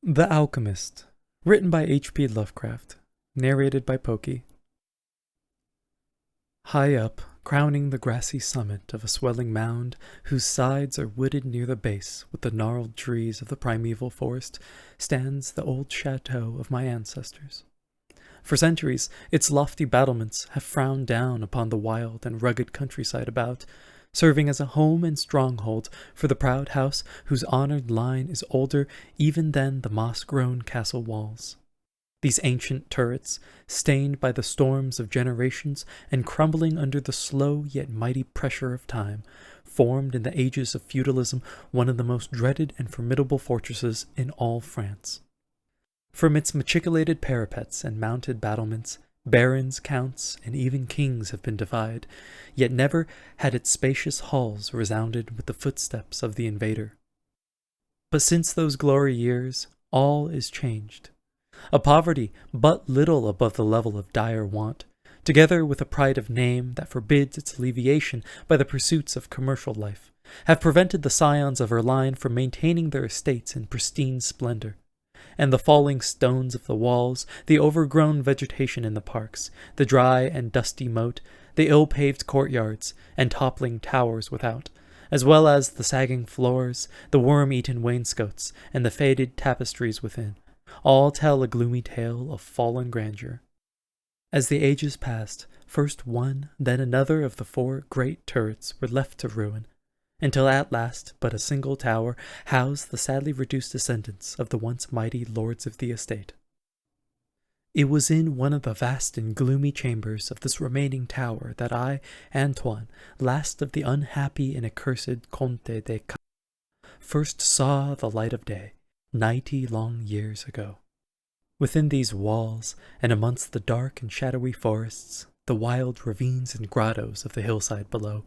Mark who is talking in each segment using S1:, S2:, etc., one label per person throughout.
S1: The Alchemist, written by H.P. Lovecraft, narrated by Ppoki. High up, crowning the grassy summit of a swelling mound whose sides are wooded near the base with the gnarled trees of the primeval forest, stands the old chateau of my ancestors. For centuries, its lofty battlements have frowned down upon the wild and rugged countryside about, serving as a home and stronghold for the proud house whose honored line is older even than the moss-grown castle walls. These ancient turrets, stained by the storms of generations and crumbling under the slow yet mighty pressure of time, formed in the ages of feudalism one of the most dreaded and formidable fortresses in all France. From its machicolated parapets and mounted battlements, barons, counts, and even kings have been defied, yet never had its spacious halls resounded with the footsteps of the invader. But since those glory years, all is changed. A poverty but little above the level of dire want, together with a pride of name that forbids its alleviation by the pursuits of commercial life, have prevented the scions of her line from maintaining their estates in pristine splendor. And the falling stones of the walls, the overgrown vegetation in the parks, the dry and dusty moat, the ill-paved courtyards, and toppling towers without, as well as the sagging floors, the worm-eaten wainscots, and the faded tapestries within, all tell a gloomy tale of fallen grandeur. As the ages passed, first one, then another of the 4 great turrets were left to ruin, until at last but a single tower housed the sadly reduced descendants of the once mighty lords of the estate. It was in one of the vast and gloomy chambers of this remaining tower that I, Antoine, last of the unhappy and accursed Comte de K, first saw the light of day, 90 long years ago. Within these walls, and amongst the dark and shadowy forests, the wild ravines and grottos of the hillside below,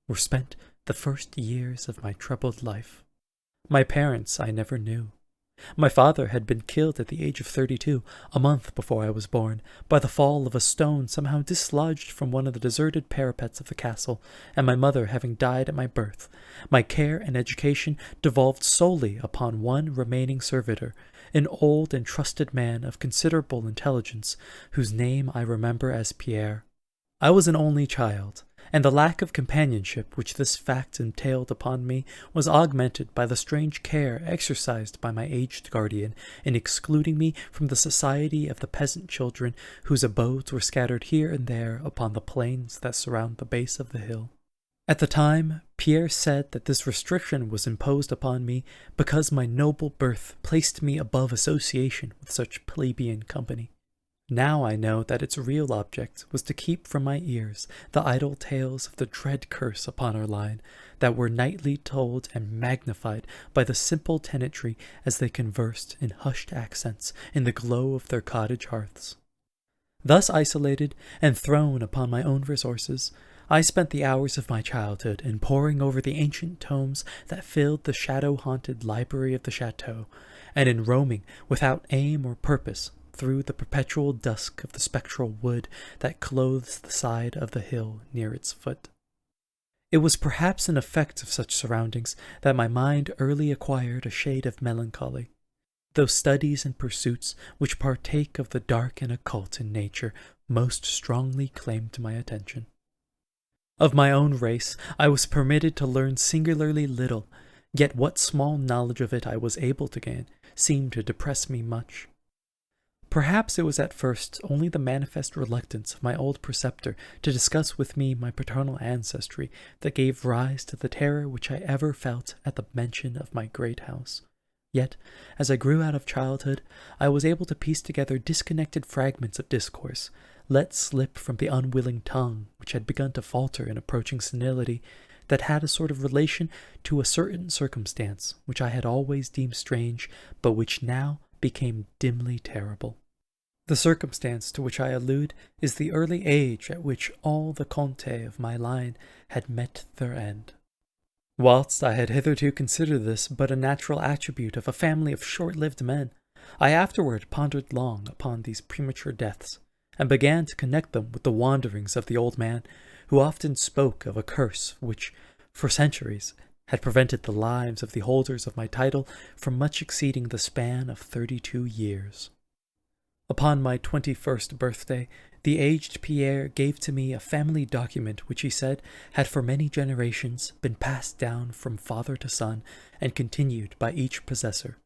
S1: were spent the first years of my troubled life. My parents I never knew. My father had been killed at the age of 32, a month before I was born, by the fall of a stone somehow dislodged from one of the deserted parapets of the castle, and my mother having died at my birth, my care and education devolved solely upon one remaining servitor, an old and trusted man of considerable intelligence, whose name I remember as Pierre. I was an only child, and the lack of companionship which this fact entailed upon me was augmented by the strange care exercised by my aged guardian in excluding me from the society of the peasant children whose abodes were scattered here and there upon the plains that surround the base of the hill. At the time, Pierre said that this restriction was imposed upon me because my noble birth placed me above association with such plebeian company. Now I know that its real object was to keep from my ears the idle tales of the dread curse upon our line that were nightly told and magnified by the simple tenantry as they conversed in hushed accents in the glow of their cottage hearths. Thus isolated and thrown upon my own resources, I spent the hours of my childhood in poring over the ancient tomes that filled the shadow-haunted library of the chateau, and in roaming without aim or purpose through the perpetual dusk of the spectral wood that clothes the side of the hill near its foot. It was perhaps an effect of such surroundings that my mind early acquired a shade of melancholy. Those studies and pursuits which partake of the dark and occult in nature most strongly claimed my attention. Of my own race I was permitted to learn singularly little, yet what small knowledge of it I was able to gain seemed to depress me much. Perhaps it was at first only the manifest reluctance of my old preceptor to discuss with me my paternal ancestry that gave rise to the terror which I ever felt at the mention of my great house. Yet, as I grew out of childhood, I was able to piece together disconnected fragments of discourse, let slip from the unwilling tongue which had begun to falter in approaching senility, that had a sort of relation to a certain circumstance which I had always deemed strange, but which now became dimly terrible. The circumstance to which I allude is the early age at which all the Comte of my line had met their end. Whilst I had hitherto considered this but a natural attribute of a family of short-lived men, I afterward pondered long upon these premature deaths, and began to connect them with the wanderings of the old man, who often spoke of a curse which, for centuries, had prevented the lives of the holders of my title from much exceeding the span of 32 years. Upon my 21st birthday, the aged Pierre gave to me a family document which he said had for many generations been passed down from father to son and continued by each possessor.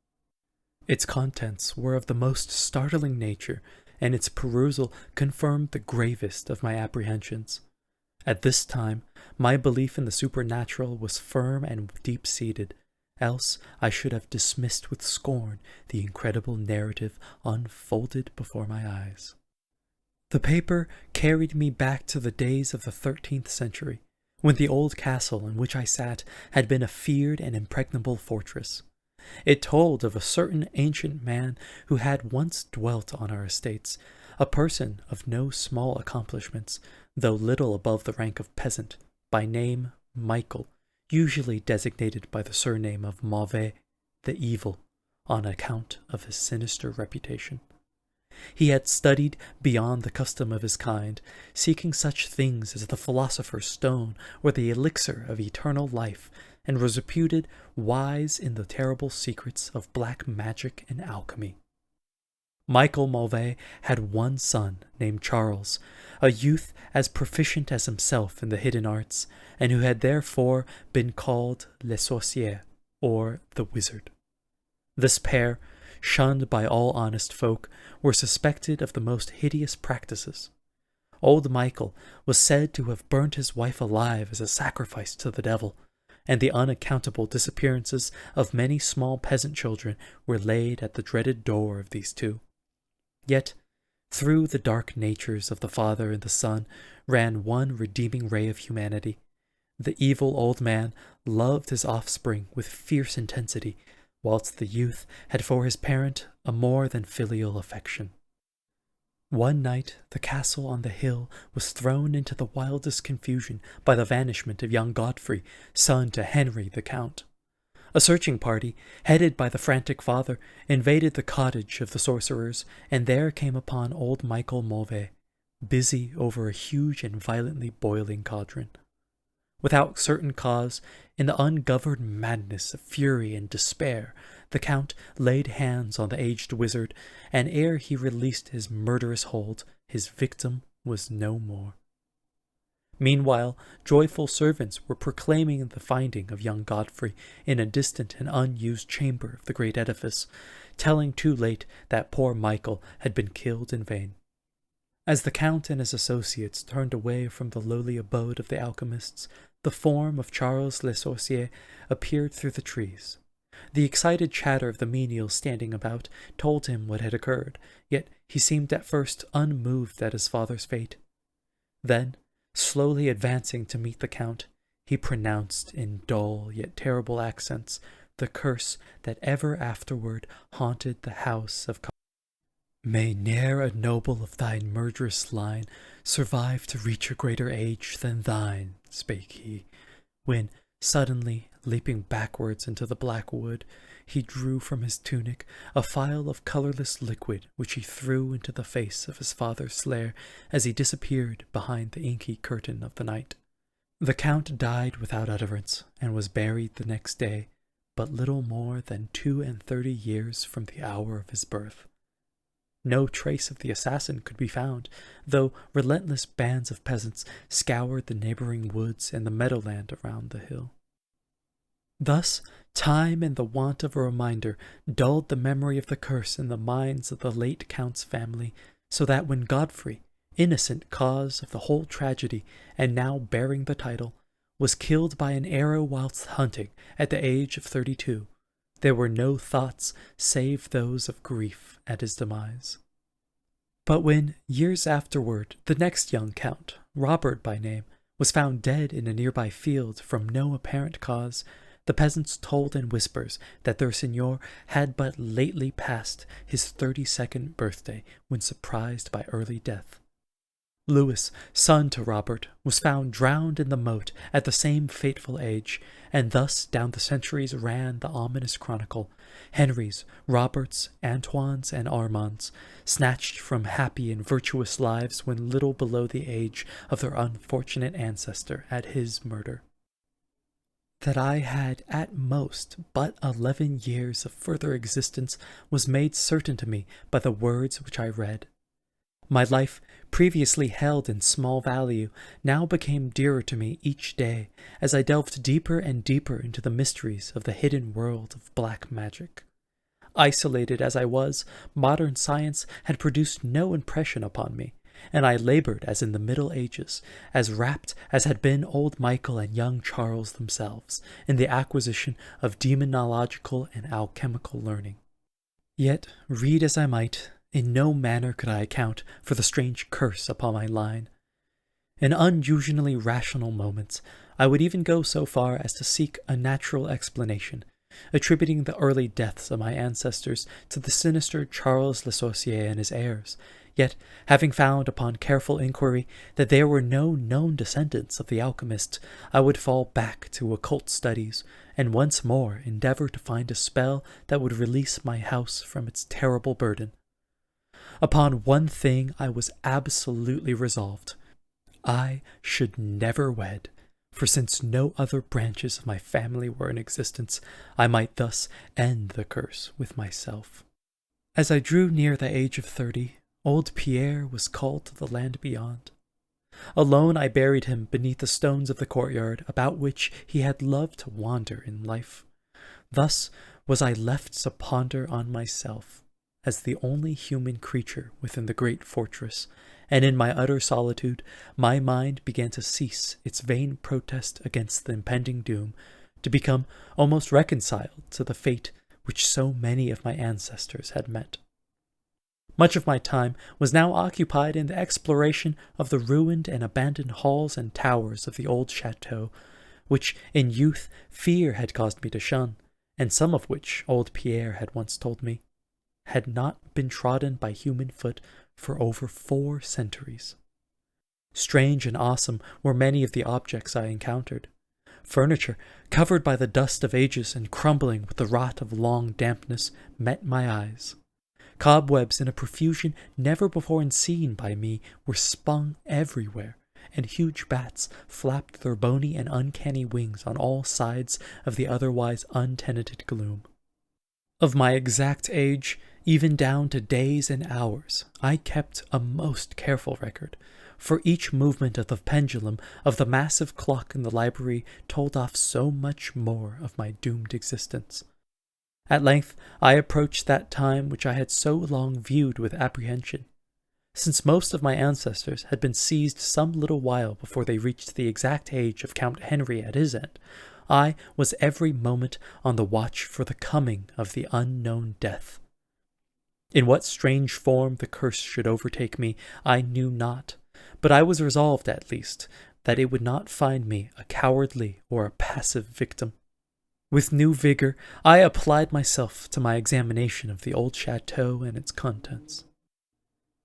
S1: Its contents were of the most startling nature, and its perusal confirmed the gravest of my apprehensions. At this time, my belief in the supernatural was firm and deep-seated, else I should have dismissed with scorn the incredible narrative unfolded before my eyes. The paper carried me back to the days of the 13th century, when the old castle in which I sat had been a feared and impregnable fortress. It told of a certain ancient man who had once dwelt on our estates, a person of no small accomplishments, though little above the rank of peasant, by name Michael, usually designated by the surname of Mauvais, the evil, on account of his sinister reputation. He had studied beyond the custom of his kind, seeking such things as the philosopher's stone or the elixir of eternal life, and was reputed wise in the terrible secrets of black magic and alchemy. Michael Mauvais had one son named Charles, a youth as proficient as himself in the hidden arts, and who had therefore been called Le Sorcier, or the Wizard. This pair, shunned by all honest folk, were suspected of the most hideous practices. Old Michael was said to have burnt his wife alive as a sacrifice to the devil, and the unaccountable disappearances of many small peasant children were laid at the dreaded door of these two. Yet, through the dark natures of the father and the son ran one redeeming ray of humanity. The evil old man loved his offspring with fierce intensity, whilst the youth had for his parent a more than filial affection. One night the castle on the hill was thrown into the wildest confusion by the vanishment of young Godfrey, son to Henry the Count. A searching party, headed by the frantic father, invaded the cottage of the sorcerers, and there came upon old Michael Mauvais, busy over a huge and violently boiling cauldron. Without certain cause, in the ungoverned madness of fury and despair, the Count laid hands on the aged wizard, and ere he released his murderous hold, his victim was no more. Meanwhile, joyful servants were proclaiming the finding of young Godfrey in a distant and unused chamber of the great edifice, telling too late that poor Michael had been killed in vain. As the Count and his associates turned away from the lowly abode of the alchemists, the form of Charles Le Sorcier appeared through the trees. The excited chatter of the menials standing about told him what had occurred, yet he seemed at first unmoved at his father's fate. Then, slowly advancing to meet the Count, he pronounced in dull yet terrible accents the curse that ever afterward haunted the house of May ne'er a noble of thine murderous line survive to reach a greater age than thine, spake he, when, suddenly leaping backwards into the black wood, he drew from his tunic a phial of colourless liquid which he threw into the face of his father's slayer as he disappeared behind the inky curtain of the night. The Count died without utterance, and was buried the next day, but little more than 32 years from the hour of his birth. No trace of the assassin could be found, though relentless bands of peasants scoured the neighboring woods and the meadowland around the hill. Thus, time and the want of a reminder dulled the memory of the curse in the minds of the late Count's family, so that when Godfrey, innocent cause of the whole tragedy and now bearing the title, was killed by an arrow whilst hunting at the age of 32, there were no thoughts save those of grief at his demise. But when, years afterward, the next young Count, Robert by name, was found dead in a nearby field from no apparent cause, the peasants told in whispers that their seigneur had but lately passed his 32nd birthday when surprised by early death. Louis, son to Robert, was found drowned in the moat at the same fateful age, and thus down the centuries ran the ominous chronicle, Henry's, Robert's, Antoine's, and Armand's, snatched from happy and virtuous lives when little below the age of their unfortunate ancestor at his murder. That I had at most but 11 years of further existence was made certain to me by the words which I read. My life, previously held in small value, now became dearer to me each day as I delved deeper and deeper into the mysteries of the hidden world of black magic. Isolated as I was, modern science had produced no impression upon me, and I labored as in the Middle Ages, as rapt as had been old Michael and young Charles themselves, in the acquisition of demonological and alchemical learning. Yet, read as I might, in no manner could I account for the strange curse upon my line. In unusually rational moments, I would even go so far as to seek a natural explanation, attributing the early deaths of my ancestors to the sinister Charles Le Sorcier and his heirs. Yet, having found upon careful inquiry that there were no known descendants of the Alchemist, I would fall back to occult studies, and once more endeavor to find a spell that would release my house from its terrible burden. Upon one thing I was absolutely resolved. I should never wed, for since no other branches of my family were in existence, I might thus end the curse with myself. As I drew near the age of 30, old Pierre was called to the land beyond. Alone I buried him beneath the stones of the courtyard about which he had loved to wander in life. Thus was I left to ponder on myself, as the only human creature within the great fortress, and in my utter solitude my mind began to cease its vain protest against the impending doom, to become almost reconciled to the fate which so many of my ancestors had met. Much of my time was now occupied in the exploration of the ruined and abandoned halls and towers of the old chateau, which in youth fear had caused me to shun, and some of which, old Pierre had once told me, had not been trodden by human foot for over 4 centuries. Strange and awesome were many of the objects I encountered. Furniture, covered by the dust of ages and crumbling with the rot of long dampness, met my eyes. Cobwebs in a profusion never before seen by me were spun everywhere, and huge bats flapped their bony and uncanny wings on all sides of the otherwise untenanted gloom. Of my exact age, even down to days and hours, I kept a most careful record, for each movement of the pendulum of the massive clock in the library told off so much more of my doomed existence. At length I approached that time which I had so long viewed with apprehension. Since most of my ancestors had been seized some little while before they reached the exact age of Count Henry at his end, I was every moment on the watch for the coming of the unknown death. In what strange form the curse should overtake me, I knew not, but I was resolved, at least, that it would not find me a cowardly or a passive victim. With new vigor, I applied myself to my examination of the old chateau and its contents.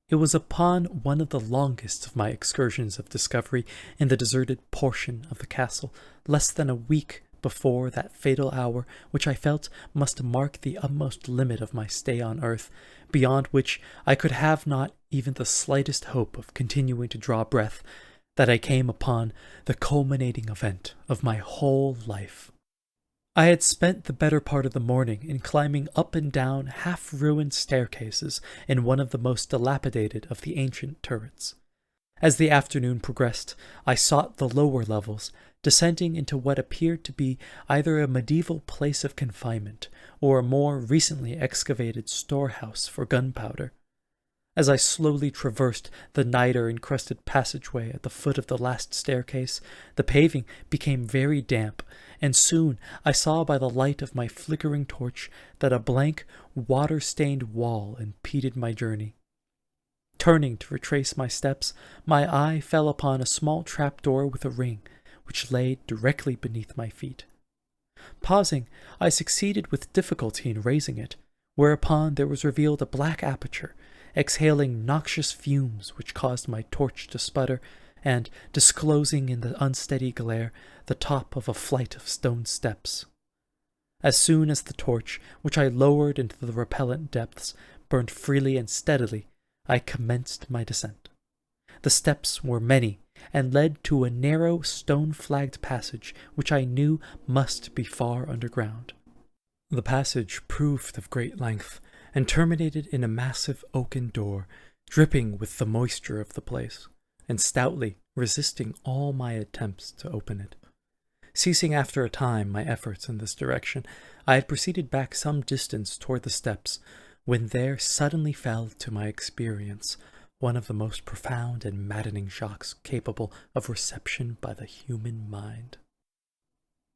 S1: It was upon one of the longest of my excursions of discovery in the deserted portion of the castle, less than a week before that fatal hour which I felt must mark the utmost limit of my stay on earth, beyond which I could have not even the slightest hope of continuing to draw breath, that I came upon the culminating event of my whole life. I had spent the better part of the morning in climbing up and down half-ruined staircases in one of the most dilapidated of the ancient turrets. As the afternoon progressed, I sought the lower levels, descending into what appeared to be either a medieval place of confinement or a more recently excavated storehouse for gunpowder. As I slowly traversed the niter-encrusted passageway at the foot of the last staircase, the paving became very damp, and soon I saw by the light of my flickering torch that a blank, water-stained wall impeded my journey. Turning to retrace my steps, my eye fell upon a small trapdoor with a ring, which lay directly beneath my feet. Pausing, I succeeded with difficulty in raising it, whereupon there was revealed a black aperture, exhaling noxious fumes which caused my torch to sputter, and disclosing in the unsteady glare the top of a flight of stone steps. As soon as the torch, which I lowered into the repellent depths, burned freely and steadily, I commenced my descent. The steps were many, and led to a narrow stone-flagged passage which I knew must be far underground. The passage proved of great length, and terminated in a massive oaken door, dripping with the moisture of the place, and stoutly resisting all my attempts to open it. Ceasing after a time my efforts in this direction, I had proceeded back some distance toward the steps, when there suddenly fell to my experience one of the most profound and maddening shocks capable of reception by the human mind.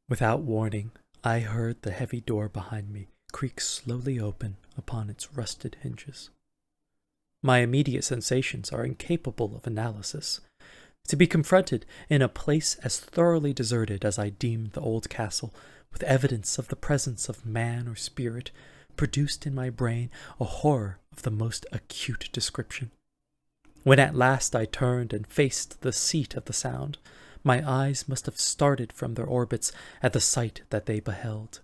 S1: Without warning, I heard the heavy door behind me creak slowly open upon its rusted hinges. My immediate sensations are incapable of analysis. To be confronted in a place as thoroughly deserted as I deemed the old castle, with evidence of the presence of man or spirit, produced in my brain a horror of the most acute description. When at last I turned and faced the seat of the sound, my eyes must have started from their orbits at the sight that they beheld.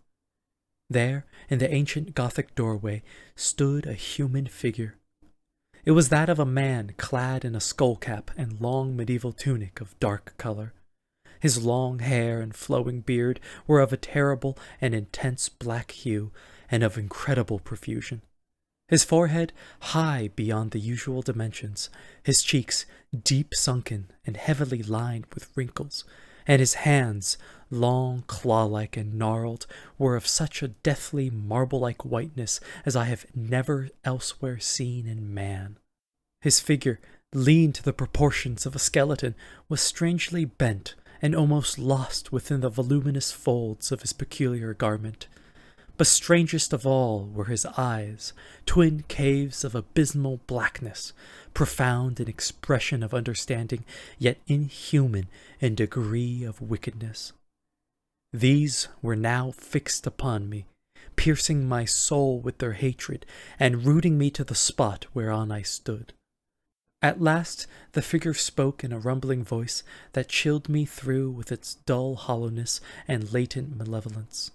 S1: There, in the ancient Gothic doorway, stood a human figure. It was that of a man clad in a skullcap and long medieval tunic of dark color. His long hair and flowing beard were of a terrible and intense black hue, and of incredible profusion. His forehead high beyond the usual dimensions, his cheeks deep sunken and heavily lined with wrinkles, and his hands, long, claw-like and gnarled, were of such a deathly marble-like whiteness as I have never elsewhere seen in man. His figure, lean to the proportions of a skeleton, was strangely bent and almost lost within the voluminous folds of his peculiar garment. But strangest of all were his eyes, twin caves of abysmal blackness, profound in expression of understanding, yet inhuman in degree of wickedness. These were now fixed upon me, piercing my soul with their hatred, and rooting me to the spot whereon I stood. At last the figure spoke in a rumbling voice that chilled me through with its dull hollowness and latent malevolence.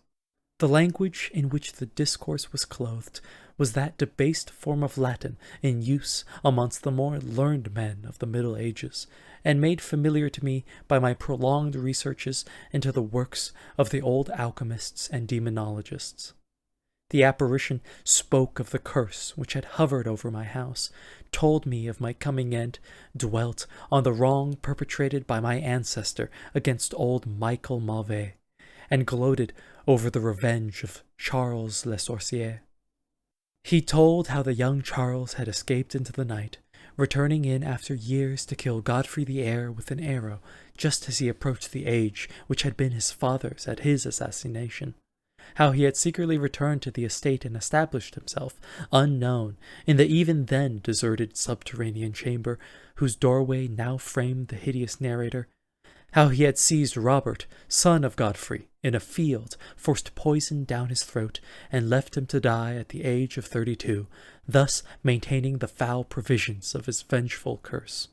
S1: The language in which the discourse was clothed was that debased form of Latin in use amongst the more learned men of the Middle Ages, and made familiar to me by my prolonged researches into the works of the old alchemists and demonologists. The apparition spoke of the curse which had hovered over my house, told me of my coming end, dwelt on the wrong perpetrated by my ancestor against old Michael Mauvais, and gloated over the revenge of Charles Le Sorcier. He told how the young Charles had escaped into the night, returning in after years to kill Godfrey the heir with an arrow, just as he approached the age which had been his father's at his assassination. How he had secretly returned to the estate and established himself, unknown, in the even then deserted subterranean chamber, whose doorway now framed the hideous narrator. How he had seized Robert, son of Godfrey, in a field, forced poison down his throat, and left him to die at the age of 32, thus maintaining the foul provisions of his vengeful curse.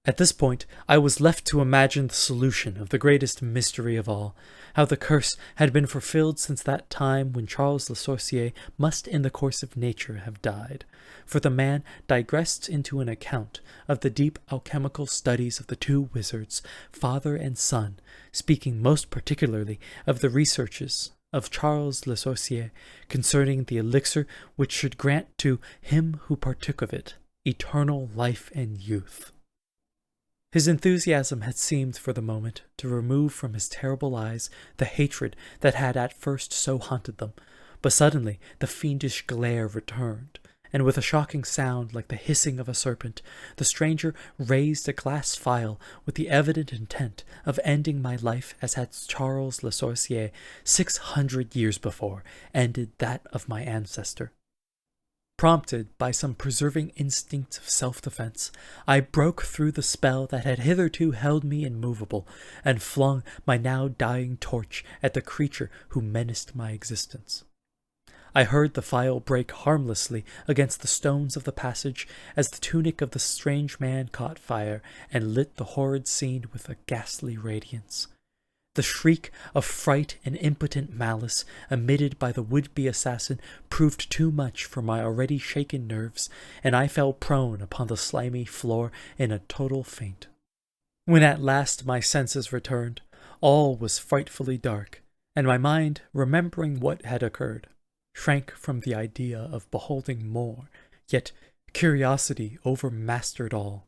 S1: At this point, I was left to imagine the solution of the greatest mystery of all, how the curse had been fulfilled since that time when Charles Le Sorcier must in the course of nature have died, for the man digressed into an account of the deep alchemical studies of the two wizards, father and son, speaking most particularly of the researches of Charles Le Sorcier concerning the elixir which should grant to him who partook of it eternal life and youth. His enthusiasm had seemed for the moment to remove from his terrible eyes the hatred that had at first so haunted them, but suddenly the fiendish glare returned, and with a shocking sound like the hissing of a serpent, the stranger raised a glass phial with the evident intent of ending my life as had Charles Le Sorcier 600 years before ended that of my ancestor. Prompted by some preserving instinct of self-defense, I broke through the spell that had hitherto held me immovable, and flung my now dying torch at the creature who menaced my existence. I heard the phial break harmlessly against the stones of the passage as the tunic of the strange man caught fire and lit the horrid scene with a ghastly radiance. The shriek of fright and impotent malice emitted by the would-be assassin proved too much for my already shaken nerves, and I fell prone upon the slimy floor in a total faint. When at last my senses returned, all was frightfully dark, and my mind, remembering what had occurred, shrank from the idea of beholding more, yet curiosity overmastered all.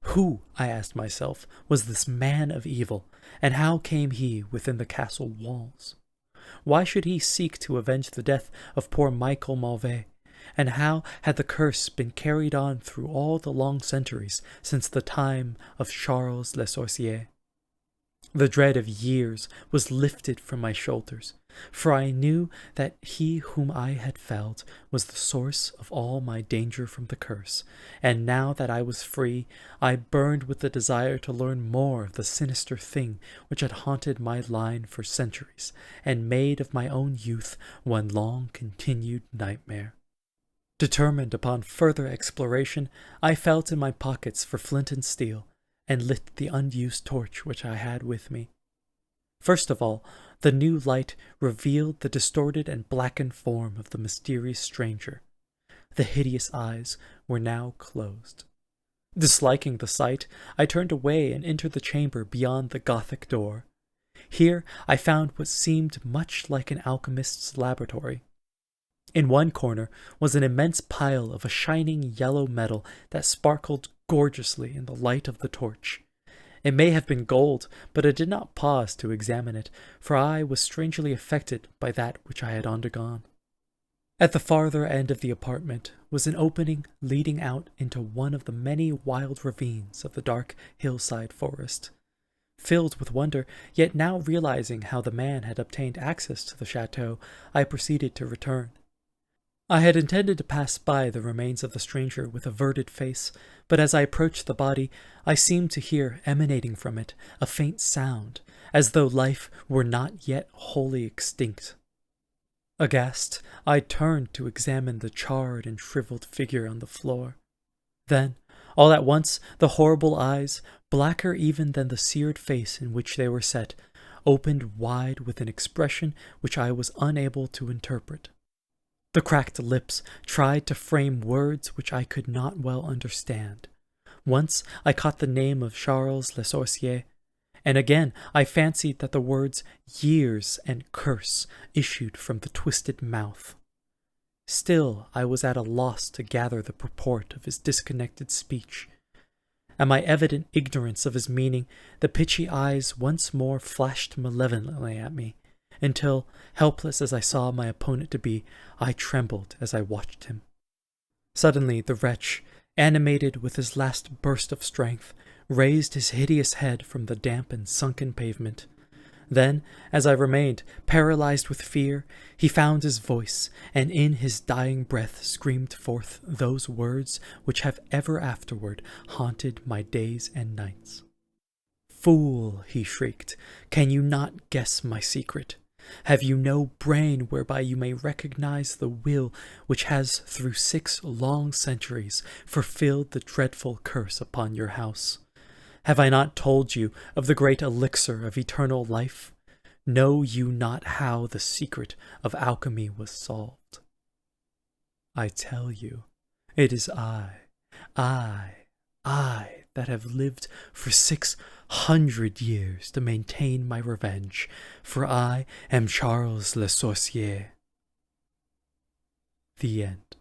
S1: Who, I asked myself, was this man of evil, and how came he within the castle walls? Why should he seek to avenge the death of poor Michael Mauvais, and how had the curse been carried on through all the long centuries since the time of Charles Le Sorcier? The dread of years was lifted from my shoulders, for I knew that he whom I had felled was the source of all my danger from the curse, and now that I was free, I burned with the desire to learn more of the sinister thing which had haunted my line for centuries, and made of my own youth one long continued nightmare. Determined upon further exploration, I felt in my pockets for flint and steel, and lit the unused torch which I had with me. First of all, the new light revealed the distorted and blackened form of the mysterious stranger. The hideous eyes were now closed. Disliking the sight, I turned away and entered the chamber beyond the Gothic door. Here I found what seemed much like an alchemist's laboratory. In one corner was an immense pile of a shining yellow metal that sparkled gorgeously in the light of the torch. It may have been gold, but I did not pause to examine it, for I was strangely affected by that which I had undergone. At the farther end of the apartment was an opening leading out into one of the many wild ravines of the dark hillside forest. Filled with wonder, yet now realizing how the man had obtained access to the chateau, I proceeded to return. I had intended to pass by the remains of the stranger with averted face, but as I approached the body, I seemed to hear emanating from it a faint sound, as though life were not yet wholly extinct. Aghast, I turned to examine the charred and shriveled figure on the floor. Then, all at once, the horrible eyes, blacker even than the seared face in which they were set, opened wide with an expression which I was unable to interpret. The cracked lips tried to frame words which I could not well understand. Once I caught the name of Charles Le Sorcier, and again I fancied that the words years and curse issued from the twisted mouth. Still I was at a loss to gather the purport of his disconnected speech. At my evident ignorance of his meaning, the pitchy eyes once more flashed malevolently at me, until, helpless as I saw my opponent to be, I trembled as I watched him. Suddenly the wretch, animated with his last burst of strength, raised his hideous head from the damp and sunken pavement. Then, as I remained, paralyzed with fear, he found his voice, and in his dying breath screamed forth those words which have ever afterward haunted my days and nights. "Fool," he shrieked, "can you not guess my secret? Have you no brain whereby you may recognize the will which has through 6 long centuries fulfilled the dreadful curse upon your house? Have I not told you of the great elixir of eternal life? Know you not how the secret of alchemy was solved? I tell you, it is I that have lived for 600 years to maintain my revenge, for I am Charles Le Sorcier." The end.